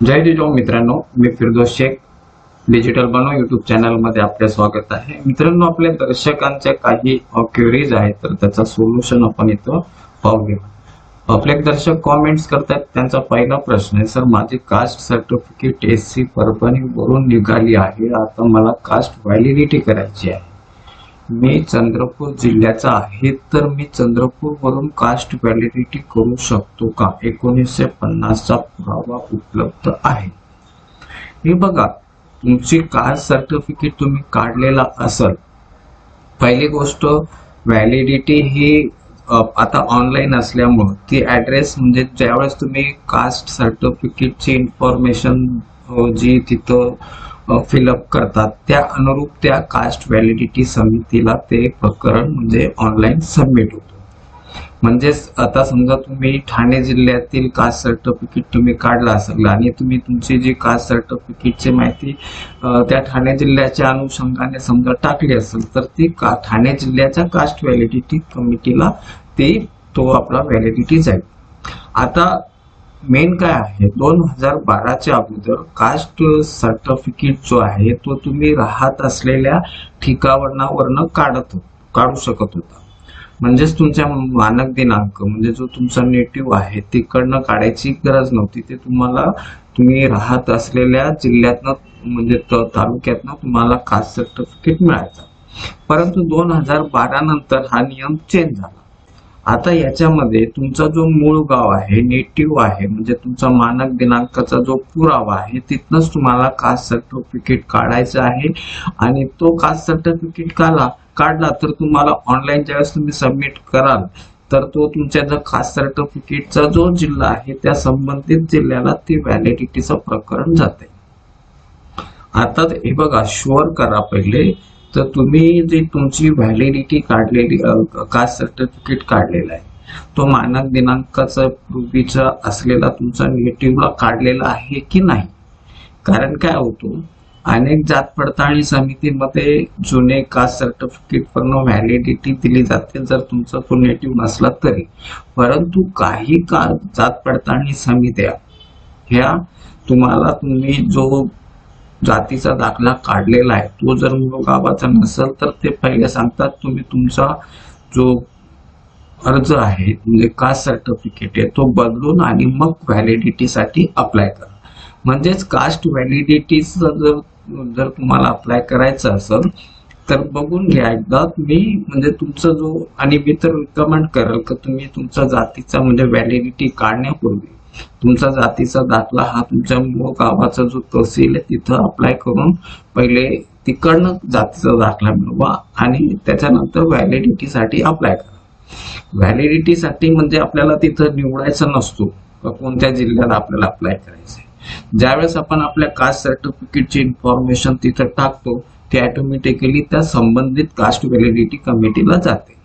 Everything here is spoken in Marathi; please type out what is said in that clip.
जय जिजाऊ मित्रांनो, मी फिरदौस शेख डिजिटल बनव यूट्यूब चॅनल मध्ये आपले स्वागत आहे। मित्रांनो, आपल्या दर्शकांचे काही क्वेरीज आहेत तर त्याचा सोल्युशन आपण इथं पाहूया। आपले दर्शक कमेंट्स करतात। त्यांचा पहिला प्रश्न आहे, सर माझी कास्ट सर्टिफिकेट एससी परभणी वरून निघाली आहे, आता मला कास्ट व्हॅलिडिटी करायची आहे। मी चंद्रपूर जिल्ह्याचा आहे, तर मी चंद्रपूर वरून कास्ट व्हॅलिडिटी करू शकतो का? 1950 चा पुरावा उपलब्ध आहे। हे बघा, तुमची कास्ट सर्टिफिकेट तुम्ही काढलेला असेल, पहिली गोष्ट व्हॅलिडिटी ही आता ऑनलाईन असल्यामुळे ती ऍड्रेस म्हणजे ज्यावेळेस तुम्ही कास्ट सर्टिफिकेटची इन्फॉर्मेशन जी तिथं फिलअप करतात त्या अनुरूप त्या कास्ट व्हॅलिडिटी समितीला ते प्रकरण म्हणजे ऑनलाईन सबमिट होतं। म्हणजेच आता समजा तुम्ही ठाणे जिल्ह्यातील कास्ट सर्टिफिकेट तुम्ही काढला असेल आणि तुम्ही तुमची जी कास्ट सर्टिफिकेटची माहिती त्या ठाणे जिल्ह्याच्या अनुषंगाने समजा टाकली असेल, तर ती ठाणे जिल्ह्याच्या कास्ट व्हॅलिडिटी कमिटीला तो आपला व्हॅलिडिटी जाईल। आता मेन काय आहे, 2012 च्या अगोदर कास्ट सर्टिफिकेट जो आहे तो तुम्ही राहत असलेल्या ठिकाणावरनं काढू शकत होता। म्हणजेच तुमच्या मानक दिनांक म्हणजे जो तुमचा नेटिव्ह आहे तिकडनं काढायची गरज नव्हती, ते तुम्ही राहत असलेल्या जिल्ह्यातनं म्हणजे तालुक्यातनं तुम्हाला कास्ट सर्टिफिकेट मिळायचं। परंतु 2012 नंतर हा नियम चेंज झाला। आता याच्यामध्ये तुमचा जो मूळ गाव आहे, नेटिव्ह आहे, म्हणजे तुमचा मानक दिनांकाचा जो पुरावा आहे तिथनच तुम्हाला कास्ट सर्टिफिकेट काढायचं आहे। आणि तो कास्ट सर्टिफिकेट काढला तर तुम्हाला ऑनलाईन ज्यावेळेस तुम्ही सबमिट कराल तर तो तुमच्या जो कास्ट सर्टिफिकेटचा जो जिल्हा आहे त्या संबंधित जिल्ह्याला ती व्हॅलिडिटीचं प्रकरण जाते। आता हे बघा, शुअर करा पहिले तर तुम्ही जी तुमची व्हॅलिडिटी काढलेली कास्ट सर्टिफिकेट काढलेला आहे तो मानक दिनांकाचा पूर्वीचा असलेला तुमचा नेटिव्हला काढलेला आहे की नाही। कारण काय होतो, अनेक जात पडताळणी समितीमध्ये जुने कास्ट सर्टिफिकेट वरून व्हॅलिडिटी दिली जाते जर तुमचा तो नेटिव्ह नसला तरी। परंतु काही जात पडताळणी समित्या ह्या तुम्ही जो जातीचा दाखला काढलेला आहे तो जर मूळ गावाचा नसेल तर ते पहिले सांगतात तुम्ही तुमचा जो अर्ज आहे म्हणजे कास्ट सर्टिफिकेट आहे तो बदलून आणि मग व्हॅलिडिटी साठी अप्लाय करा। म्हणजेच कास्ट व्हॅलिडिटी जर तुम्हाला अप्लाय करायचं असेल तर बघून घ्या एकदा तुम्ही, म्हणजे तुमचा जो, आणि मी तर रिकमेंड करेल की तुम्ही तुमचा जातीचा म्हणजे व्हॅलिडिटी काढण्यापूर्वी तुमचा जातीचा दाखला हा तुमच्या मूळ गावाचा जो तहसील आहे तिथं अप्लाय करून पहिले तिकडनं जातीचा दाखला मिळवा आणि त्याच्यानंतर व्हॅलिडिटीसाठी अप्लाय करा। व्हॅलिडिटीसाठी म्हणजे आपल्याला तिथं निवडायचं नसतो कोणत्या जिल्ह्यात आपल्याला अप्लाय करायचंय। ज्यावेळेस आपण आपल्या कास्ट सर्टिफिकेटची इन्फॉर्मेशन तिथं टाकतो ते ऑटोमॅटिकली त्या संबंधित कास्ट व्हॅलिडिटी कमिटीला जाते।